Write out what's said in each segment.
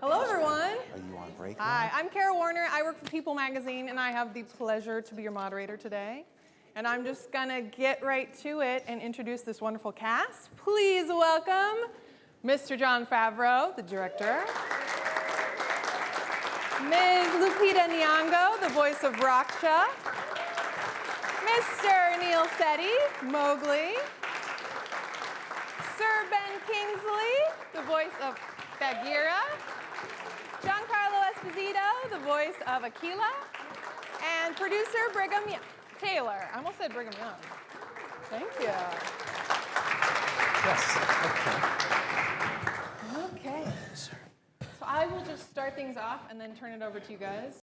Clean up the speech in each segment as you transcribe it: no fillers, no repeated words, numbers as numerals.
Hello, everyone. Are you on break now? Hi, I'm Kara Warner. I work for People Magazine, and I have the pleasure to be your moderator today. And I'm just gonna get right to it and introduce this wonderful cast. Please welcome Mr. Jon Favreau, the director. Ms. Lupita Nyong'o, the voice of Raksha. Mr. Neel Sethi, Mowgli. Sir Ben Kingsley, the voice of Bagheera. Giancarlo Esposito, the voice of Akela. And producer Brigham Taylor. I almost said Brigham Young. Thank you. Yes. Okay. So I will just start things off and then turn it over to you guys.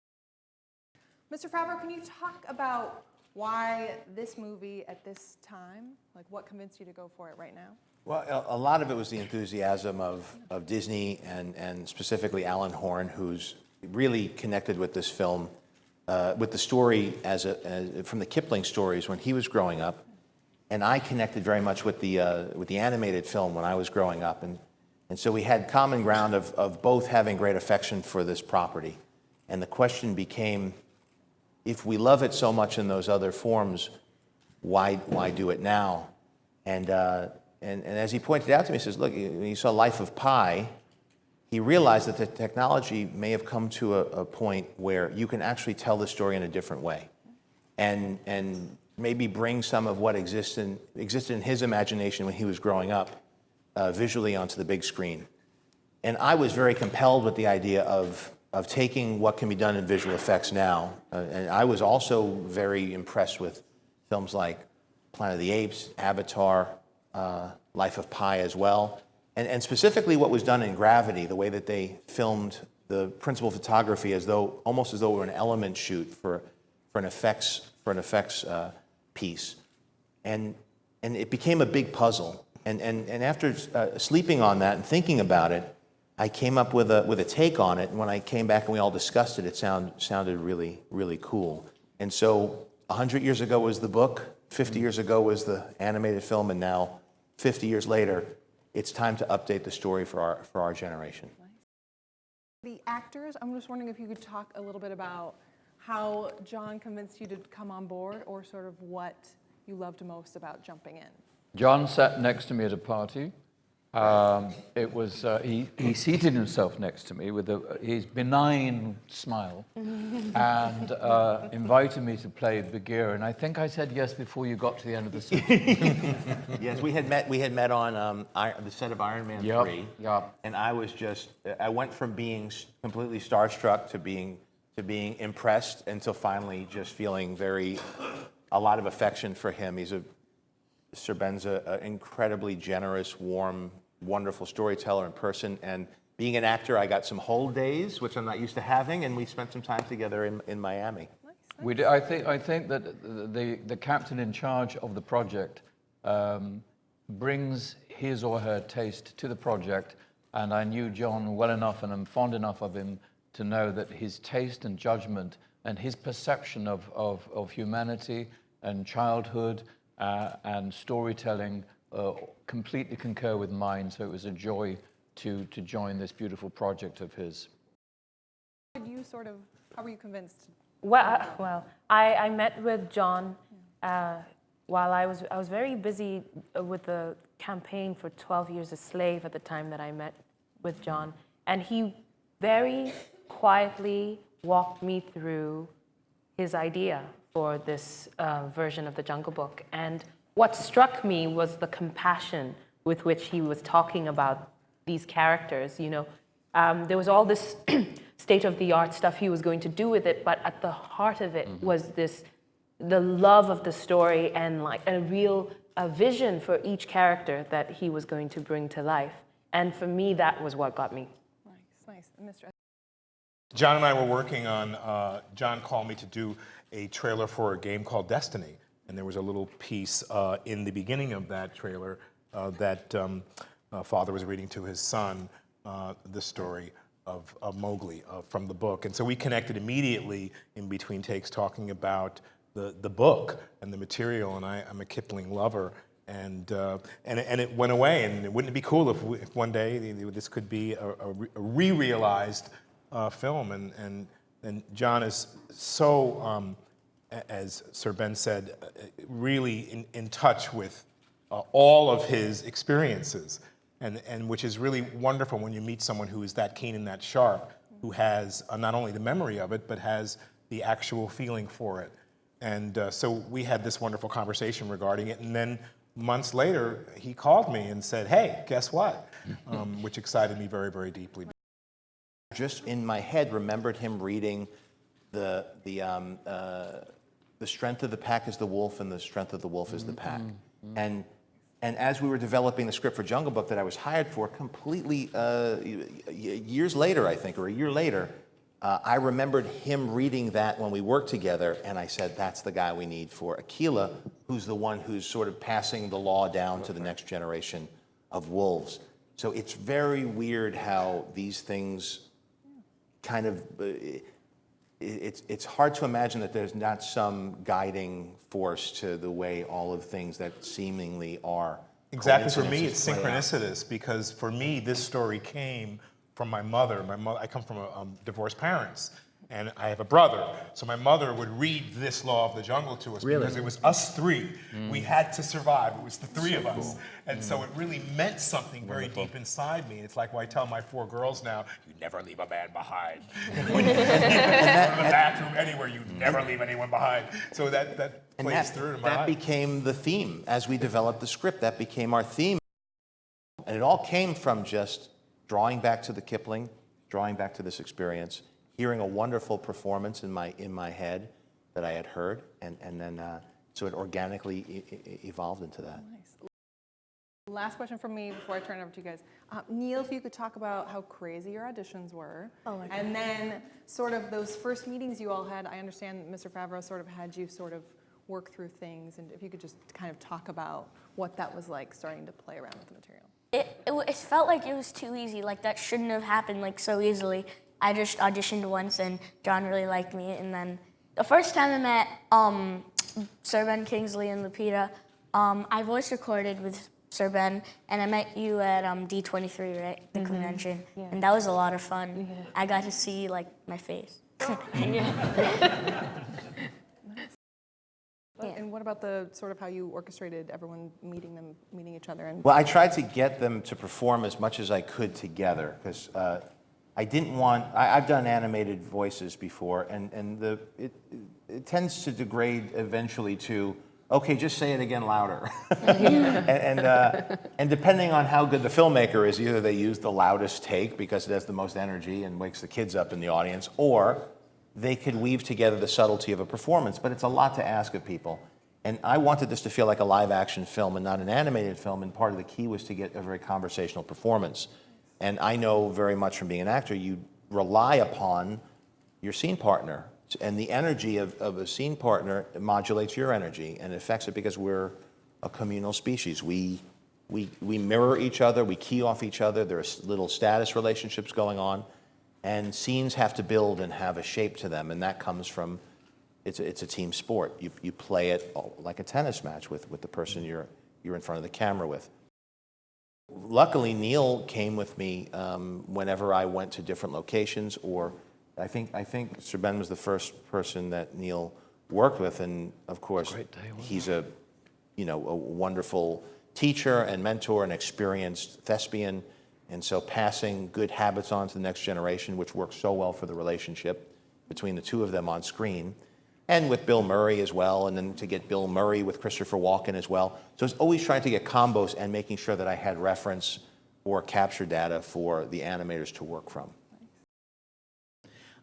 Mr. Favreau, can you talk about why this movie at this time? Like, what convinced you to go for it right now? Well, a lot of it was the enthusiasm of Disney and specifically Alan Horn, who's really connected with this film, with the story from the Kipling stories when he was growing up, and I connected very much with the animated film when I was growing up, and so we had common ground of both having great affection for this property, and the question became, if we love it so much in those other forms, why do it now? And as he pointed out to me, he says, look, when he saw Life of Pi, he realized that the technology may have come to a point where you can actually tell the story in a different way and maybe bring some of what existed in his imagination when he was growing up visually onto the big screen. And I was very compelled with the idea of taking what can be done in visual effects now. And I was also very impressed with films like Planet of the Apes, Avatar, Life of Pi as well. And specifically what was done in Gravity, the way that they filmed the principal photography almost as though it were an element shoot for an effects piece. And it became a big puzzle. And after sleeping on that and thinking about it, I came up with a take on it, and when I came back and we all discussed it, it sounded really, really cool. And so 100 years ago was the book, 50 years ago was the animated film, and now 50 years later, it's time to update the story for our generation. The actors, I'm just wondering if you could talk a little bit about how Jon convinced you to come on board, or sort of what you loved most about jumping in. Jon sat next to me at a party. He seated himself next to me with his benign smile and invited me to play Bagheera. And I think I said yes before you got to the end of the scene. Yes, we had met on the set of Iron Man 3. Yep. And I went from being completely starstruck to being impressed until finally just feeling a lot of affection for him. Sir Ben's an incredibly generous, warm, wonderful storyteller in person, and being an actor, I got some whole days, which I'm not used to having, and we spent some time together in Miami. Nice. I think that the captain in charge of the project brings his or her taste to the project, and I knew Jon well enough, and I'm fond enough of him to know that his taste and judgment and his perception of humanity and childhood and storytelling completely concur with mine, so it was a joy to join this beautiful project of his. How were you convinced? Well, I met with Jon while I was very busy with the campaign for 12 Years a Slave at the time that I met with Jon, and he very quietly walked me through his idea for this version of the Jungle Book. And what struck me was the compassion with which he was talking about these characters. There was all this state-of-the-art stuff he was going to do with it, but at the heart of it was the love of the story and like a real vision for each character that he was going to bring to life. And for me, that was what got me. Nice. And Mr. Jon and I were working on, Jon called me to do a trailer for a game called Destiny. And there was a little piece in the beginning of that trailer that father was reading to his son the story of Mowgli from the book. And so we connected immediately in between takes talking about the book and the material. And I'm a Kipling lover. and it went away. And wouldn't it be cool if one day this could be a re-realized film? And Jon is so, as Sir Ben said, really in touch with all of his experiences, and which is really wonderful when you meet someone who is that keen and that sharp, who has not only the memory of it, but has the actual feeling for it. And so we had this wonderful conversation regarding it, and then months later, he called me and said, "Hey, guess what?" Which excited me very, very deeply. Just in my head, remembered him reading the strength of the pack is the wolf, and the strength of the wolf is the pack. And as we were developing the script for Jungle Book that I was hired for, completely years later, I think, or a year later, I remembered him reading that when we worked together, and I said, that's the guy we need for Akela, who's the one who's sort of passing the law down to the next generation of wolves. So it's very weird how these things kind of, it's hard to imagine that there's not some guiding force to the way all of things that seemingly are. Exactly, for me, it's coincidences play out. synchronicitous, because for me, this story came from my mother. I come from divorced parents, and I have a brother. So my mother would read this Law of the Jungle to us because it was us three. We had to survive. It was the three of us. And so it really meant something very deep inside me. It's like when I tell my 4 girls now, you never leave a man behind. When you leave the bathroom, anywhere, you never leave anyone behind. So that plays through in my life. That became the theme. As we developed the script, that became our theme. And it all came from just drawing back to the Kipling, drawing back to this experience, hearing a wonderful performance in my head that I had heard, and then so it organically evolved into that. Nice. Last question from me before I turn it over to you guys. Neel, if you could talk about how crazy your auditions were, and then sort of those first meetings you all had. I understand Mr. Favreau sort of had you sort of work through things, and if you could just kind of talk about what that was like starting to play around with the material. It felt like it was too easy. Like, that shouldn't have happened like so easily. I just auditioned once, and Jon really liked me. And then the first time I met Sir Ben Kingsley and Lupita, I voice recorded with Sir Ben, and I met you at D23, right, the convention, and that was a lot of fun. I got to see like my face. And what about the sort of how you orchestrated everyone meeting each other? And Well, I tried to get them to perform as much as I could together, because I didn't want. I've done animated voices before, and it tends to degrade eventually to, okay, just say it again louder. and depending on how good the filmmaker is, either they use the loudest take because it has the most energy and wakes the kids up in the audience, or they could weave together the subtlety of a performance. But it's a lot to ask of people. And I wanted this to feel like a live action film and not an animated film, and part of the key was to get a very conversational performance. And I know very much from being an actor, you rely upon your scene partner. And the energy of a scene partner modulates your energy and affects it, because we're a communal species. We mirror each other, we key off each other, there's little status relationships going on, and scenes have to build and have a shape to them, and that comes from, it's a team sport. You play it like a tennis match with the person you're in front of the camera with. Luckily, Neel came with me whenever I went to different locations, or I think Sir Ben was the first person that Neel worked with, and of course, he's a wonderful teacher and mentor and experienced thespian, and so passing good habits on to the next generation, which works so well for the relationship between the two of them on screen, and with Bill Murray as well, and then to get Bill Murray with Christopher Walken as well. So it's always trying to get combos and making sure that I had reference or capture data for the animators to work from.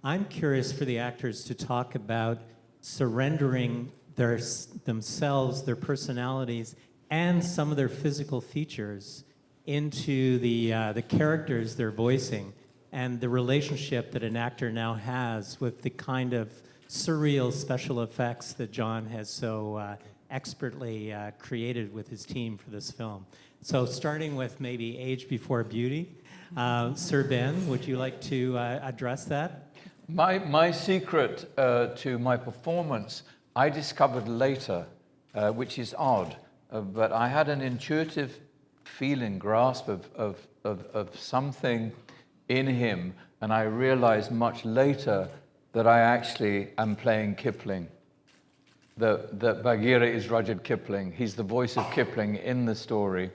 I'm curious for the actors to talk about surrendering themselves, their personalities, and some of their physical features into the characters they're voicing, and the relationship that an actor now has with the kind of surreal special effects that Jon has so expertly created with his team for this film. So starting with maybe Age Before Beauty, Sir Ben, would you like to address that? My secret to my performance, I discovered later, which is odd. but I had an intuitive feeling, grasp of something in him, and I realized much later that I actually am playing Kipling. That Bagheera is Rudyard Kipling. He's the voice of Kipling in the story.